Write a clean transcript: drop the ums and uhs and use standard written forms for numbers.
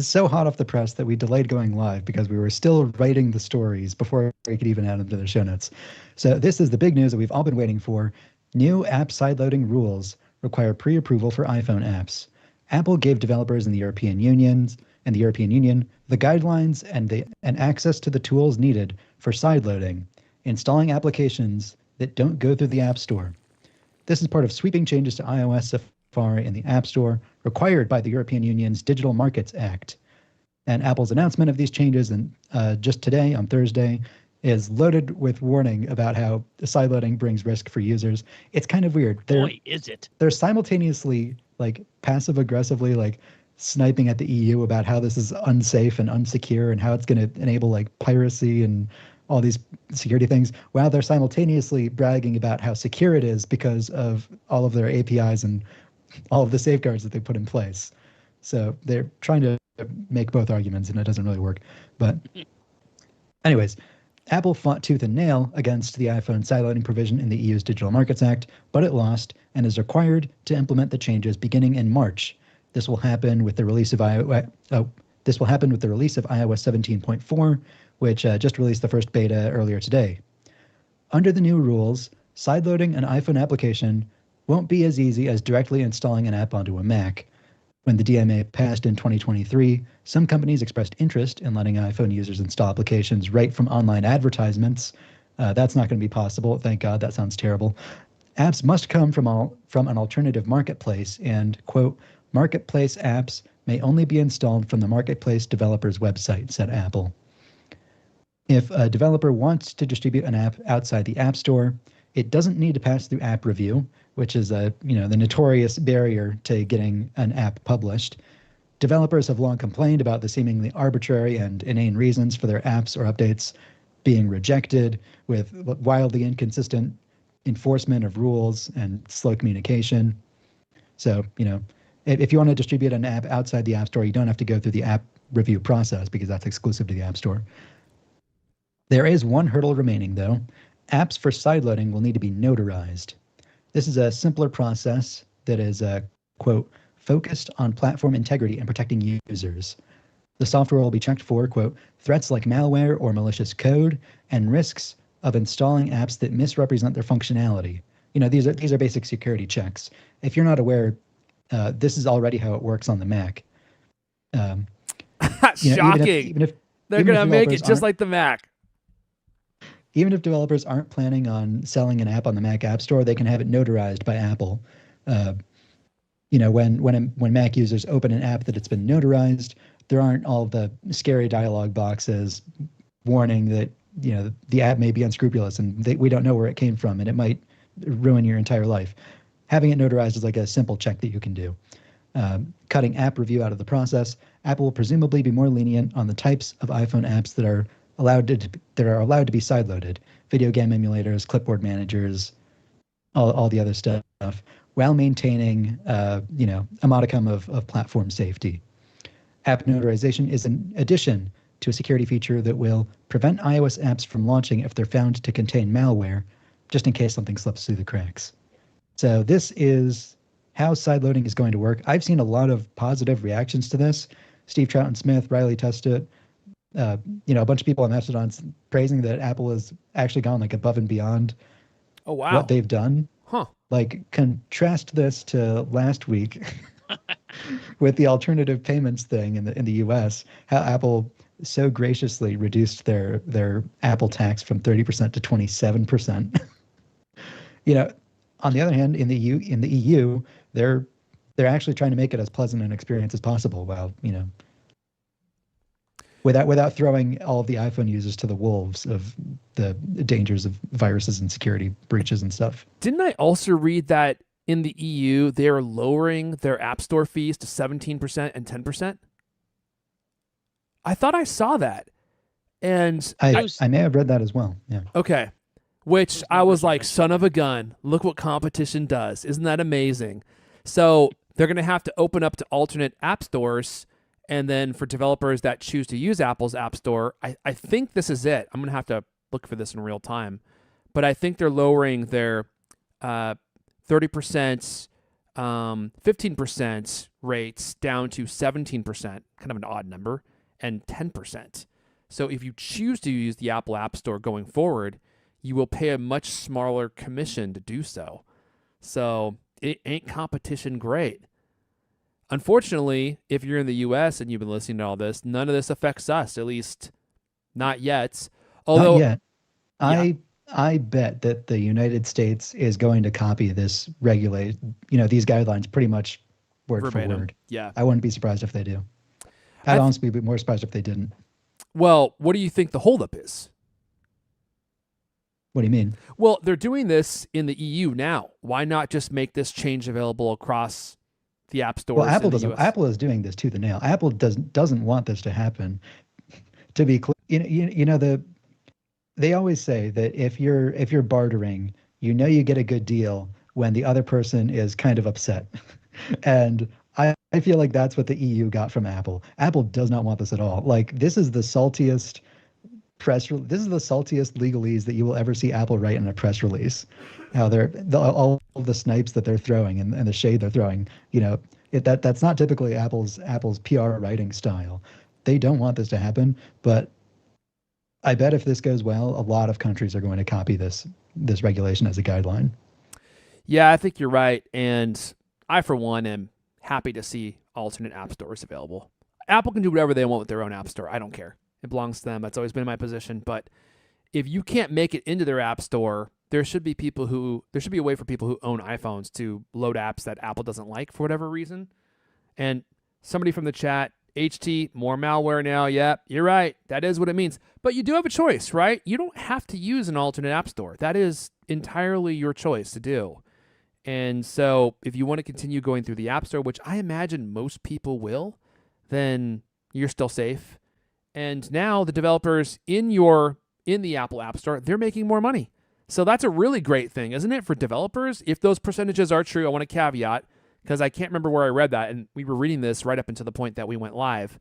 is so hot off the press that we delayed going live because we were still writing the stories before we could even add them to the show notes. So this is the big news that we've all been waiting for. New app sideloading rules require pre-approval for iPhone apps. Apple gave developers in the European Union the guidelines and access to the tools needed for sideloading, installing applications that don't go through the App Store. This is part of sweeping changes to iOS Safari in the App Store required by the European Union's Digital Markets Act. And Apple's announcement of these changes just today, on Thursday, is loaded with warning about how sideloading brings risk for users. It's kind of weird. Boy, is it. They're simultaneously passive-aggressively sniping at the EU about how this is unsafe and unsecure and how it's going to enable piracy and all these security things, while they're simultaneously bragging about how secure it is because of all of their APIs and all of the safeguards that they put in place. So they're trying to make both arguments, and it doesn't really work. But anyways, Apple fought tooth and nail against the iPhone sideloading provision in the EU's Digital Markets Act, but it lost and is required to implement the changes beginning in March. This will happen with the release of iOS 17.4, which just released the first beta earlier today. Under the new rules, sideloading an iPhone application won't be as easy as directly installing an app onto a Mac. When the DMA passed in 2023, some companies expressed interest in letting iPhone users install applications right from online advertisements. That's not going to be possible. Thank God. That sounds terrible. Apps must come from an alternative marketplace, and, quote, marketplace apps may only be installed from the marketplace developer's website, said Apple. If a developer wants to distribute an app outside the App Store, it doesn't need to pass through app review, which is the notorious barrier to getting an app published. Developers have long complained about the seemingly arbitrary and inane reasons for their apps or updates being rejected, with wildly inconsistent enforcement of rules and slow communication. So, if you want to distribute an app outside the App Store, you don't have to go through the app review process because that's exclusive to the App Store. There is one hurdle remaining, though. Apps for sideloading will need to be notarized. This is a simpler process that is, quote, focused on platform integrity and protecting users. The software will be checked for, quote, threats like malware or malicious code and risks of installing apps that misrepresent their functionality. These are basic security checks. If you're not aware, this is already how it works on the Mac. Shocking. Even if they're going to make it just like the Mac. Even if developers aren't planning on selling an app on the Mac App Store, they can have it notarized by Apple. When Mac users open an app that it's been notarized, there aren't all the scary dialog boxes warning that the app may be unscrupulous and we don't know where it came from and it might ruin your entire life. Having it notarized is like a simple check that you can do. Cutting app review out of the process, Apple will presumably be more lenient on the types of iPhone apps that are allowed to be sideloaded: video game emulators, clipboard managers, all the other stuff, while maintaining a modicum of platform safety. App notarization is an addition to a security feature that will prevent iOS apps from launching if they're found to contain malware, just in case something slips through the cracks. So this is how sideloading is going to work. I've seen a lot of positive reactions to this. Steve Troughton-Smith, Riley Testut, a bunch of people on Mastodon praising that Apple has actually gone above and beyond what they've done. Huh. Contrast this to last week with the alternative payments thing in the US, how Apple so graciously reduced their Apple tax from 30% to 27%. On the other hand, in the EU, they're actually trying to make it as pleasant an experience as possible while, without throwing all of the iPhone users to the wolves of the dangers of viruses and security breaches and stuff. Didn't I also read that in the EU, they're lowering their App Store fees to 17% and 10%? I thought I saw that. And I may have read that as well. Yeah. Okay. Which I was like, son of a gun. Look what competition does. Isn't that amazing? So they're going to have to open up to alternate app stores. And then for developers that choose to use Apple's App Store, I think this is it. I'm going to have to look for this in real time. But I think they're lowering their 30% 15% rates down to 17%, kind of an odd number, and 10%. So if you choose to use the Apple App Store going forward, you will pay a much smaller commission to do so. So it ain't competition great. Unfortunately, if you're in the US and you've been listening to all this, none of this affects us, at least not yet. Not Although, yet. yeah, I bet that the United States is going to copy this regulate, these guidelines pretty much word for verbatim. word. Yeah. I wouldn't be surprised if they do. I I'd th- honestly be more surprised if they didn't. well, what do you think the holdup is? What do you mean? Well, they're doing this in the EU now. Why not just make this change available across the app Well, stores in Apple the doesn't. US? Apple is doing this to the nail. Apple doesn't want this to happen. To be clear, they always say that if you're bartering, you get a good deal when the other person is kind of upset. And I feel like that's what the EU got from Apple. Apple does not want this at all. Like this is the saltiest legalese that you will ever see Apple write in a press release. How all of the snipes that they're throwing and the shade they're throwing, that's not typically Apple's PR writing style. They don't want this to happen, but I bet if this goes well, a lot of countries are going to copy this regulation as a guideline. Yeah, I think you're right. And I, for one, am happy to see alternate app stores available. Apple can do whatever they want with their own app store. I don't care. It belongs to them. That's always been my position. But if you can't make it into their app store, there should be a way for people who own iPhones to load apps that Apple doesn't like for whatever reason. And somebody from the chat, HT, more malware now. Yep, you're right. That is what it means. But you do have a choice, right? You don't have to use an alternate app store. That is entirely your choice to do. And so if you want to continue going through the App Store, which I imagine most people will, then you're still safe. And now the developers in the Apple App Store, they're making more money. So that's a really great thing, isn't it, for developers? If those percentages are true, I want to caveat, because I can't remember where I read that, and we were reading this right up until the point that we went live.